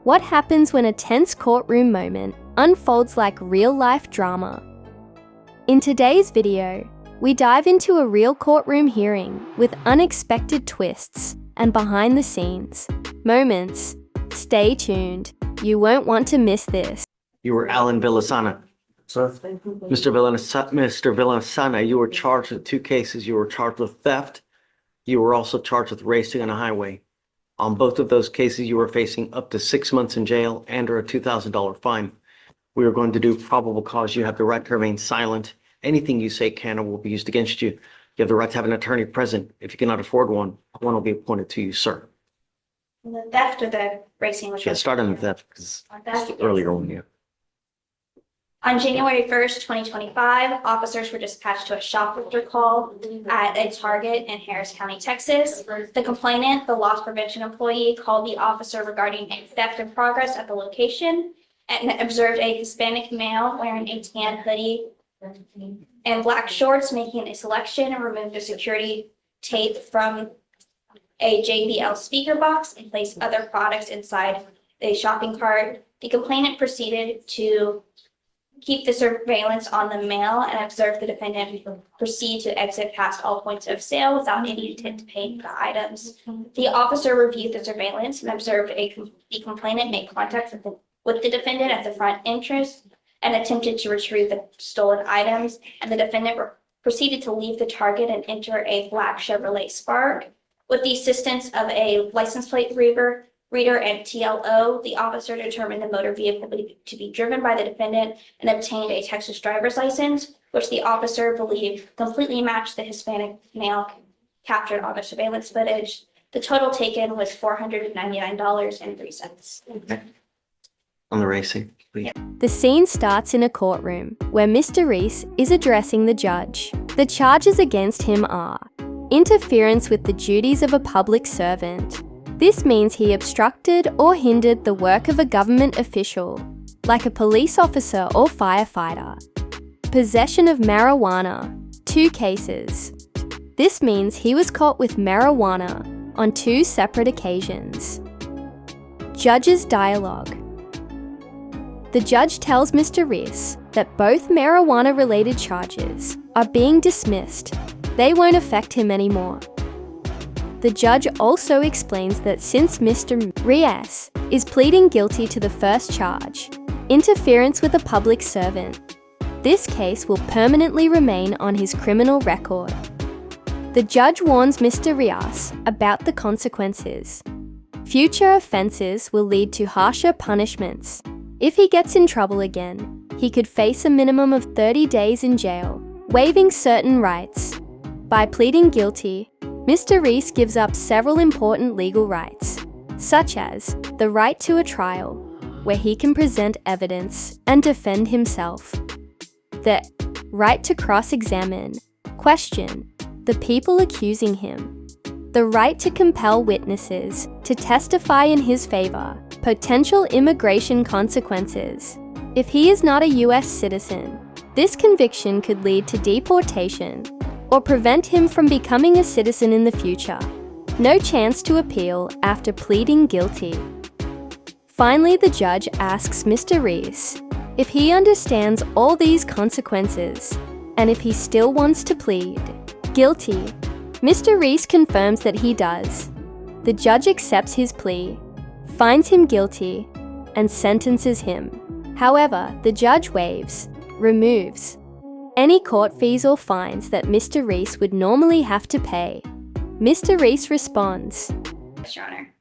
What happens when a tense courtroom moment unfolds like real-life drama? In today's video, we dive into a real courtroom hearing with unexpected twists and behind-the-scenes moments. Stay tuned. You won't want to miss this. You were Alan Villasana. Sir? Mr. Villasana, you were charged with 2 cases. You were charged with theft. You were also charged with racing on a highway. On both of those cases, you were facing up to 6 months in jail and or a $2,000 fine. We are going to do probable cause. You have the right to remain silent. Anything you say can or will be used against you. You have the right to have an attorney present. If you cannot afford one will be appointed to you, sir. The theft or the racing? Which Yeah, was start on the theft because it's the earlier one, yeah. On January 1st, 2025, officers were dispatched to a shoplifter call at a Target in Harris County, Texas. The complainant, the loss prevention employee, called the officer regarding a theft in progress at the location and observed a Hispanic male wearing a tan hoodie and black shorts making a selection and removed the security tape from a JBL speaker box and placed other products inside a shopping cart. The complainant proceeded to keep the surveillance on the male and observe the defendant proceed to exit past all points of sale without any intent to pay the items. The officer reviewed the surveillance and observed the complainant make contact with the defendant at the front entrance and attempted to retrieve the stolen items, and the defendant proceeded to leave the Target and enter a black Chevrolet Spark. With the assistance of a license plate reader and TLO, the officer determined the motor vehicle to be driven by the defendant and obtained a Texas driver's license, which the officer believed completely matched the Hispanic male captured on the surveillance footage. The total taken was $499.03. Okay. On the racing, please. The scene starts in a courtroom where Mr. Reese is addressing the judge. The charges against him are interference with the duties of a public servant. This means he obstructed or hindered the work of a government official, like a police officer or firefighter. Possession of marijuana, 2 cases. This means he was caught with marijuana on 2 separate occasions. Judge's dialogue. The judge tells Mr. Reese that both marijuana-related charges are being dismissed. They won't affect him anymore. The judge also explains that since Mr. Reese is pleading guilty to the first charge, interference with a public servant, this case will permanently remain on his criminal record. The judge warns Mr. Reese about the consequences. Future offences will lead to harsher punishments. If he gets in trouble again, he could face a minimum of 30 days in jail, waiving certain rights. By pleading guilty, Mr. Reese gives up several important legal rights, such as the right to a trial, where he can present evidence and defend himself, the right to cross-examine, question the people accusing him, the right to compel witnesses to testify in his favor, potential immigration consequences. If he is not a U.S. citizen, this conviction could lead to deportation or prevent him from becoming a citizen in the future. No chance to appeal after pleading guilty. Finally, the judge asks Mr. Reese if he understands all these consequences and if he still wants to plead guilty. Mr. Reese confirms that he does. The judge accepts his plea, finds him guilty, and sentences him. However, the judge removes any court fees or fines that Mr. Reese would normally have to pay. Mr. Reese responds, Yes, Your Honor.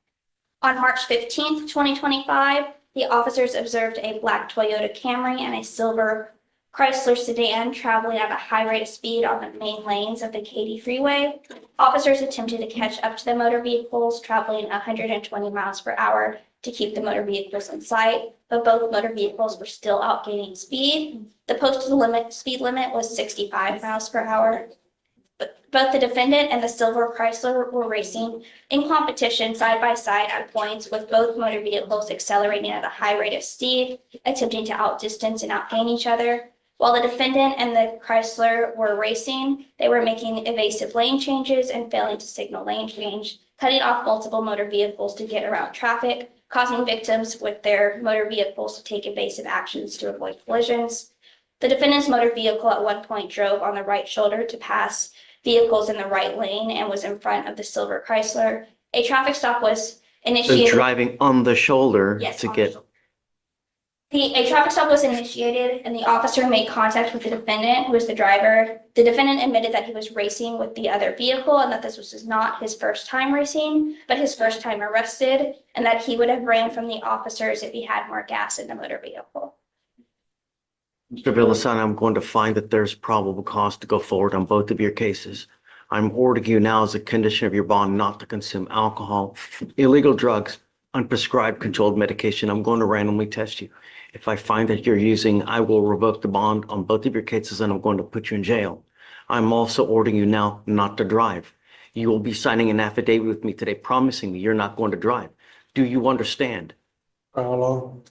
On March 15th, 2025, the officers observed a black Toyota Camry and a silver Chrysler sedan traveling at a high rate of speed on the main lanes of the Katy Freeway. Officers attempted to catch up to the motor vehicles traveling 120 miles per hour to keep the motor vehicles in sight, but both motor vehicles were still outgaining speed. The posted speed limit was 65 miles per hour. Both the defendant and the silver Chrysler were racing in competition side by side at points, with both motor vehicles accelerating at a high rate of speed, attempting to outdistance and outgain each other. While the defendant and the Chrysler were racing, they were making evasive lane changes and failing to signal lane change, cutting off multiple motor vehicles to get around traffic. causing victims with their motor vehicles to take evasive actions to avoid collisions. The defendant's motor vehicle at one point drove on the right shoulder to pass vehicles in the right lane and was in front of the silver Chrysler. A traffic stop was So initiated. driving on the shoulder Yes, to on the get, shoulder. A traffic stop was initiated and the officer made contact with the defendant, who was the driver. The defendant admitted that he was racing with the other vehicle and that this was not his first time racing, but his first time arrested, and that he would have ran from the officers if he had more gas in the motor vehicle. Mr. Villasana, I'm going to find that there's probable cause to go forward on both of your cases. I'm ordering you now as a condition of your bond not to consume alcohol, illegal drugs, unprescribed controlled medication. I'm going to randomly test you. If I find that you're using, I will revoke the bond on both of your cases and I'm going to put you in jail. I'm also ordering you now not to drive. You will be signing an affidavit with me today promising me you're not going to drive. Do you understand? How long?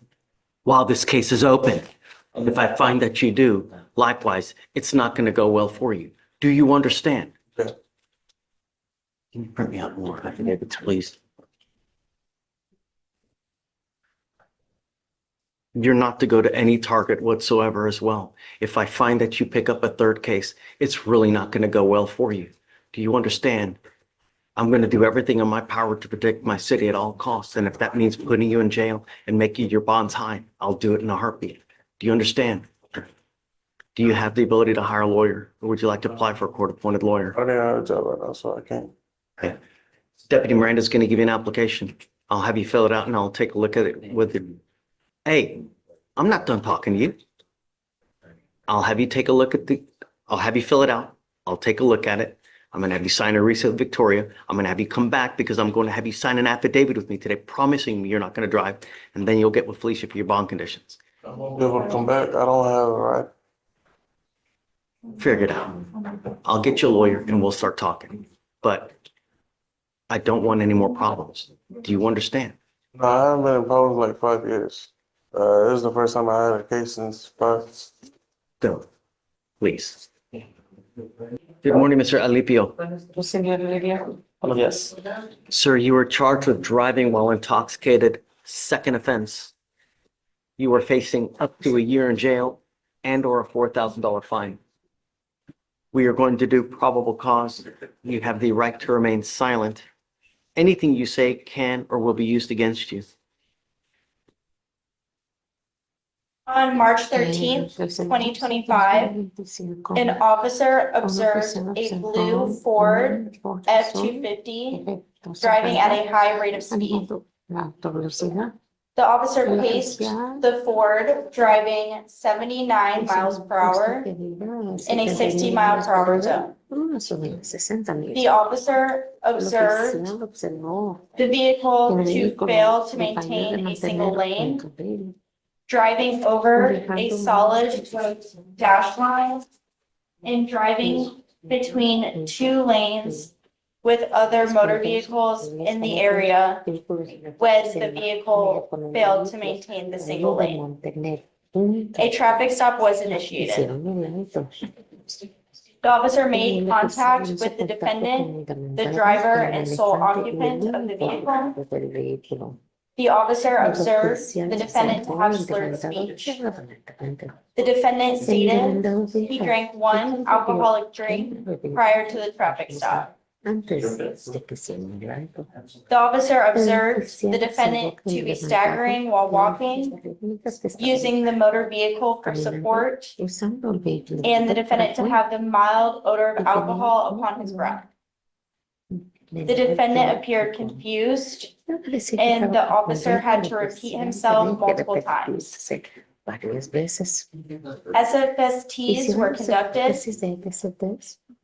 While this case is open, and if I find that you do, likewise, it's not going to go well for you. Do you understand? Yeah. Can you print me out more affidavits, please? You're not to go to any target whatsoever as well. If I find that you pick up a third case, it's really not going to go well for you. Do you understand? I'm going to do everything in my power to protect my city at all costs. And if that means putting you in jail and making your bonds high, I'll do it in a heartbeat. Do you understand? Do you have the ability to hire a lawyer, or would you like to apply for a court-appointed lawyer? I didn't have a job right now, so I can't. Okay. Deputy Miranda's going to give you an application. I'll have you fill it out and I'll take a look at it with you. Hey, I'm not done talking to you. I'll have you take a look at I'll have you fill it out. I'll take a look at it. I'm going to have you sign a receipt with Victoria. I'm going to have you come back because I'm going to have you sign an affidavit with me today promising me you're not going to drive. And then you'll get with Fleischer for your bond conditions. I won't be able to come back. I don't have a right. Figure it out. I'll get you a lawyer and we'll start talking. But I don't want any more problems. Do you understand? No, I haven't been in problems like 5 years. This is the first time I had a case since 5. Don't. Please. Good morning, Mr. Alipio. Yes. Sir, you were charged with driving while intoxicated, second offense. You are facing up to a year in jail and or a $4,000 fine. We are going to do probable cause. You have the right to remain silent. Anything you say can or will be used against you. On March 13th, 2025, an officer observed a blue Ford F-250 driving at a high rate of speed. The officer paced the Ford driving 79 miles per hour in a 60-mile-per-hour zone. The officer observed the vehicle to fail to maintain a single lane, driving over a solid dash line, and driving between two lanes with other motor vehicles in the area when the vehicle failed to maintain the single lane. A traffic stop was initiated. The officer made contact with the defendant, the driver, and sole occupant of the vehicle. The officer observed the defendant to have slurred speech. The defendant stated he drank one alcoholic drink prior to the traffic stop. The officer observed the defendant to be staggering while walking, using the motor vehicle for support, and the defendant to have the mild odor of alcohol upon his breath. The defendant appeared confused, and the officer had to repeat himself multiple times. SFSTs were conducted.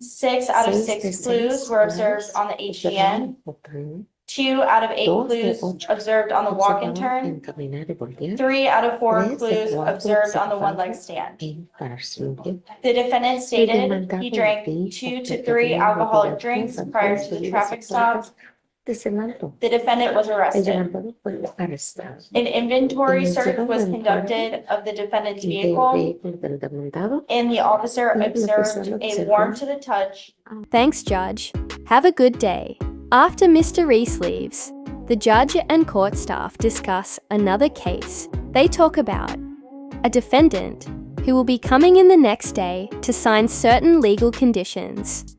6 out of 6 clues were observed on the HGN. 2 out of 8 clues observed on the walk and turn. 3 out of 4 clues observed on the one-leg stand. The defendant stated he drank 2 to 3 alcoholic drinks prior to the traffic stop. The defendant was arrested. An inventory search was conducted of the defendant's vehicle, and the officer observed a warm to the touch. Thanks, Judge. Have a good day. After Mr. Reese leaves, the judge and court staff discuss another case. They talk about a defendant who will be coming in the next day to sign certain legal conditions.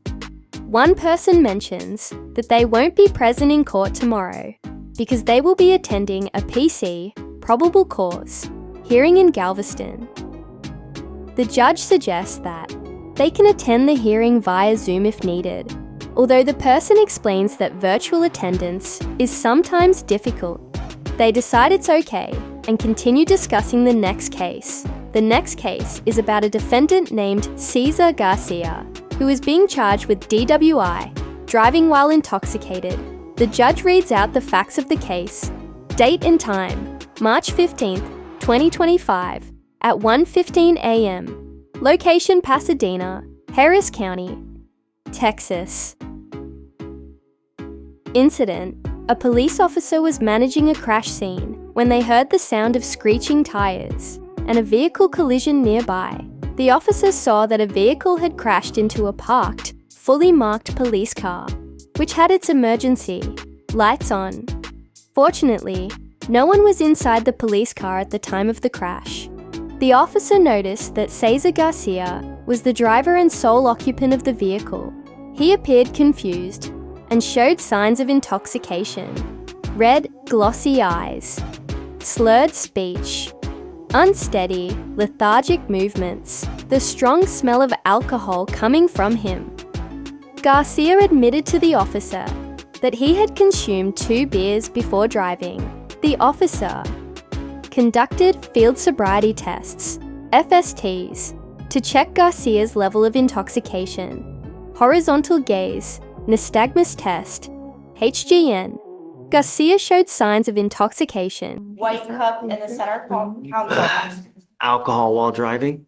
One person mentions that they won't be present in court tomorrow because they will be attending a PC, probable cause, hearing in Galveston. The judge suggests that they can attend the hearing via Zoom if needed, although the person explains that virtual attendance is sometimes difficult. They decide it's okay and continue discussing the next case. The next case is about a defendant named Cesar Garcia, who is being charged with DWI, driving while intoxicated. The judge reads out the facts of the case. Date and time, March 15th, 2025, at 1:15 a.m. Location Pasadena, Harris County, Texas. Incident: a police officer was managing a crash scene when they heard the sound of screeching tires and a vehicle collision nearby. The officer saw that a vehicle had crashed into a parked, fully marked police car, which had its emergency lights on. Fortunately, no one was inside the police car at the time of the crash. The officer noticed that Cesar Garcia was the driver and sole occupant of the vehicle. He appeared confused and showed signs of intoxication: red, glossy eyes, slurred speech, unsteady, lethargic movements, the strong smell of alcohol coming from him. Garcia admitted to the officer that he had consumed 2 beers before driving. The officer conducted field sobriety tests, FSTs, to check Garcia's level of intoxication. Horizontal gaze, nystagmus test, HGN. Garcia showed signs of intoxication. White cup in the center console. Alcohol while driving?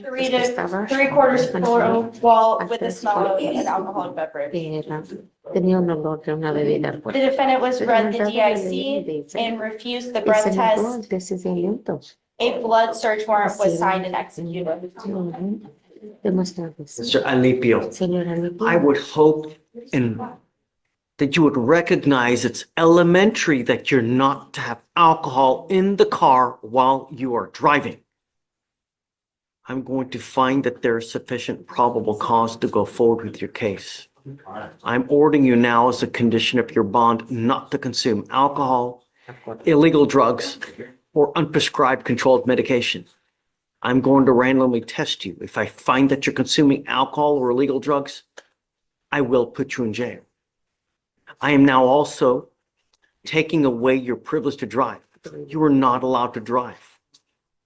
3 to 3/4 full while with the smell of an alcoholic beverage. Tenía un olor de una bebida The fuerte. defendant was read the DIC and refused the Y breath se negó test. el procedimiento. A blood search warrant was signed and executed. Demuestra que sí. Mr. Alipio, Señora Lupita, I would hope that you would recognize it's elementary that you're not to have alcohol in the car while you are driving. I'm going to find that there is sufficient probable cause to go forward with your case. I'm ordering you now as a condition of your bond not to consume alcohol, illegal drugs, or unprescribed controlled medication. I'm going to randomly test you. If I find that you're consuming alcohol or illegal drugs, I will put you in jail. I am now also taking away your privilege to drive. You are not allowed to drive.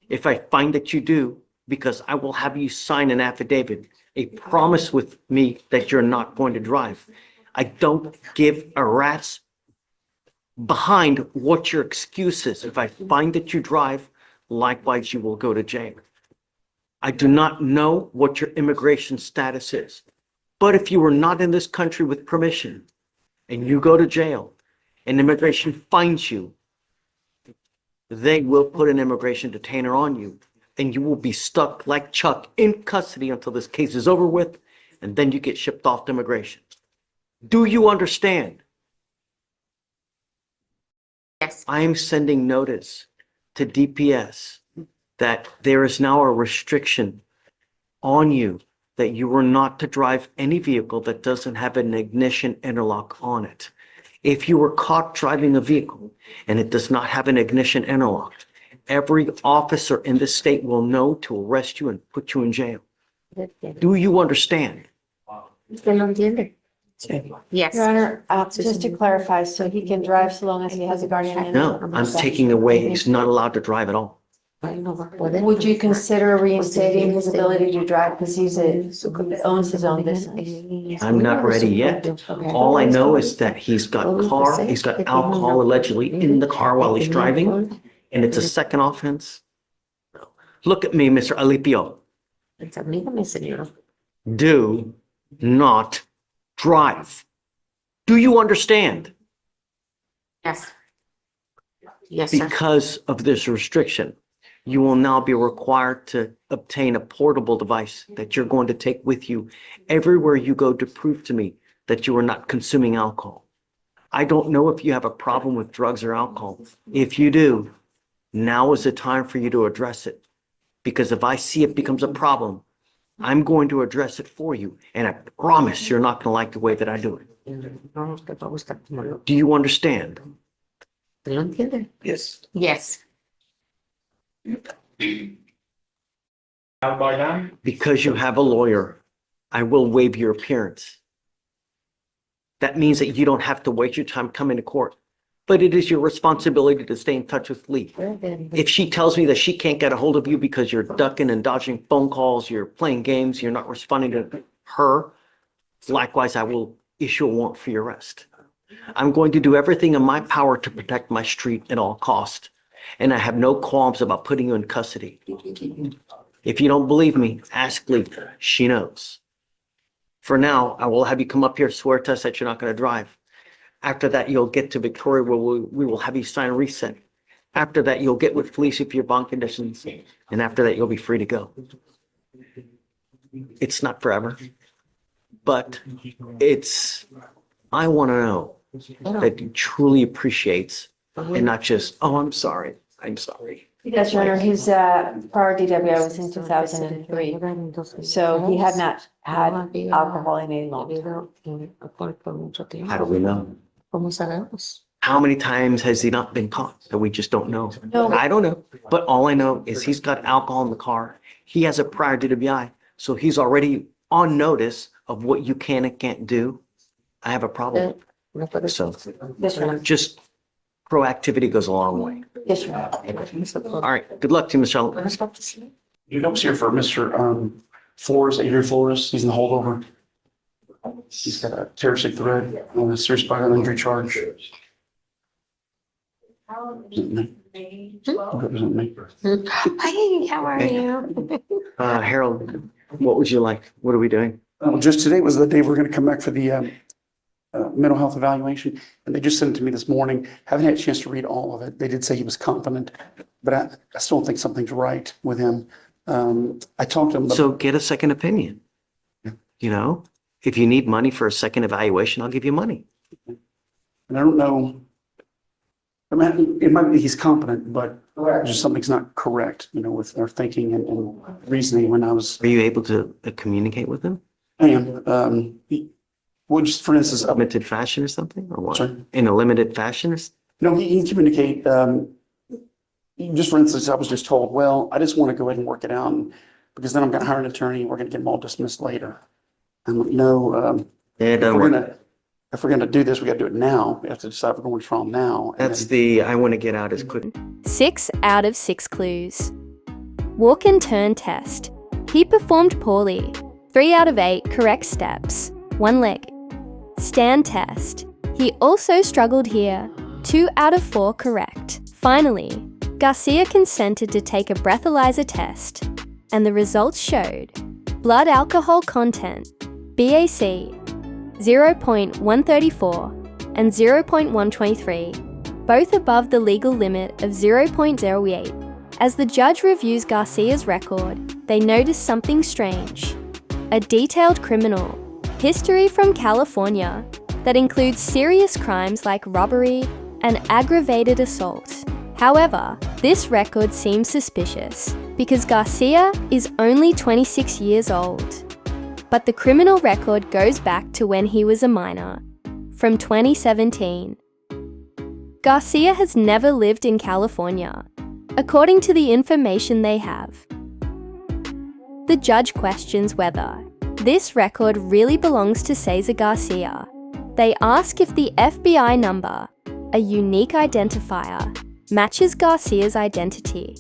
If I find that you do, because I will have you sign an affidavit, a promise with me that you're not going to drive. I don't give a rat's behind what your excuse is. If I find that you drive, likewise, you will go to jail. I do not know what your immigration status is, but if you were not in this country with permission and you go to jail and immigration finds you, they will put an immigration detainer on you and you will be stuck like Chuck in custody until this case is over with, and then you get shipped off to immigration. Do you understand? Yes. I am sending notice to DPS that there is now a restriction on you that you are not to drive any vehicle that doesn't have an ignition interlock on it. If you were caught driving a vehicle and it does not have an ignition interlock, every officer in this state will know to arrest you and put you in jail. Do you understand? ¿Usted lo entiende? Yes. Your Honor, just to clarify, so he can drive so long as he has a guardian in? No, I'm taking away, he's not allowed to drive at all. No va a poder. Would you consider reinstating his ability to drive because owns his own business? I'm not ready yet. All I know is that he's got alcohol allegedly in the car while he's driving, and it's a second offense. Look at me, Mr. Alipio. Examíname, señor. Do not drive. Do you understand? Yes. Yes, sir. Because of this restriction, you will now be required to obtain a portable device that you're going to take with you everywhere you go to prove to me that you are not consuming alcohol. I don't know if you have a problem with drugs or alcohol. If you do, now is the time for you to address it. Because if I see it becomes a problem, I'm going to address it for you. And I promise you're not going to like the way that I do it. No te va a gustar como lo. Do you understand? ¿Te lo entiendes? Yes. Yes. Because you have a lawyer, I will waive your appearance. That means that you don't have to waste your time coming to court. But it is your responsibility to stay in touch with Lee. If she tells me that she can't get a hold of you because you're ducking and dodging phone calls, you're playing games, you're not responding to her, likewise, I will issue a warrant for your arrest. I'm going to do everything in my power to protect my street at all costs. And I have no qualms about putting you in custody. If you don't believe me, ask Lee. She knows. For now, I will have you come up here, swear to us that you're not going to drive. After that, you'll get to Victoria where we will have you sign a reset. After that, you'll get with Fleischer for your bond conditions. And after that, you'll be free to go. It's not forever, but I want to know that you truly appreciates and not just, oh, I'm sorry. Yes, Your Honor, his prior DWI was in 2003, so he had not had alcohol in any long time. How do we know? ¿Cómo sabemos? How many times has he not been caught that we just don't know? No. I don't know, but all I know is he's got alcohol in the car. He has a prior DWI, so he's already on notice of what you can and can't do. I have a problem. No puedes. So Yes, Your Honor. just proactivity goes a long way. Yes, Your Honor. All right, good luck to you, Ms. Sheldon. You know, here for Mr. Flores, Adrian Flores. He's in the holdover. He's got a terroristic threat and a serious bodily injury charge. Represent me. Hi, how are you? Harold, what would you like? What are we doing? Just today was the day we're going to come back for the mental health evaluation, and they just sent it to me this morning. Haven't had a chance to read all of it. They did say he was competent, but I still think something's right with him. I talked to him. So get a second opinion. You know, if you need money for a second evaluation, I'll give you money. And I don't know. I mean, it might be he's competent, but just something's not correct, you know, with our thinking and reasoning when I was. Are you able to communicate with them? I am. Well, just for instance, Limited fashion or something, or what? Sorry? In a limited fashion? no, he communicate. Just for instance, I was just told, well, I just want to go ahead and work it out, because then I'm going to hire an attorney and we're going to get them all dismissed later. And no, Yeah, it if doesn't we're work. gonna do this, we got to do it now. We have to decide if we're going to trial now. And That's then- the, I want to get out as quick. 6 out of 6 clues. Walk and turn test. He performed poorly. 3 out of 8 correct steps. 1 leg. Stand test. He also struggled here. 2 out of 4 correct. Finally, Garcia consented to take a breathalyzer test, and the results showed blood alcohol content, BAC, 0.134 and 0.123, both above the legal limit of 0.08. As the judge reviews Garcia's record, they notice something strange. A detailed criminal history from California that includes serious crimes like robbery and aggravated assault. However, this record seems suspicious because Garcia is only 26 years old. But the criminal record goes back to when he was a minor, from 2017. Garcia has never lived in California, according to the information they have. The judge questions whether this record really belongs to Cesar Garcia. They ask if the FBI number, a unique identifier, matches Garcia's identity.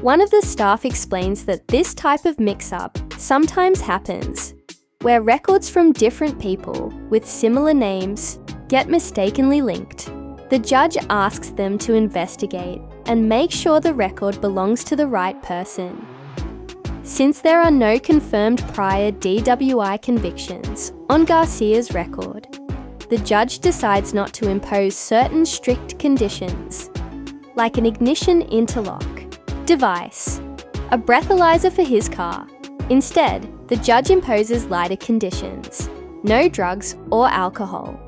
One of the staff explains that this type of mix-up sometimes happens, where records from different people with similar names get mistakenly linked. The judge asks them to investigate and make sure the record belongs to the right person. Since there are no confirmed prior DWI convictions on Garcia's record, the judge decides not to impose certain strict conditions, like an ignition interlock device, a breathalyzer for his car. Instead, the judge imposes lighter conditions, no drugs or alcohol,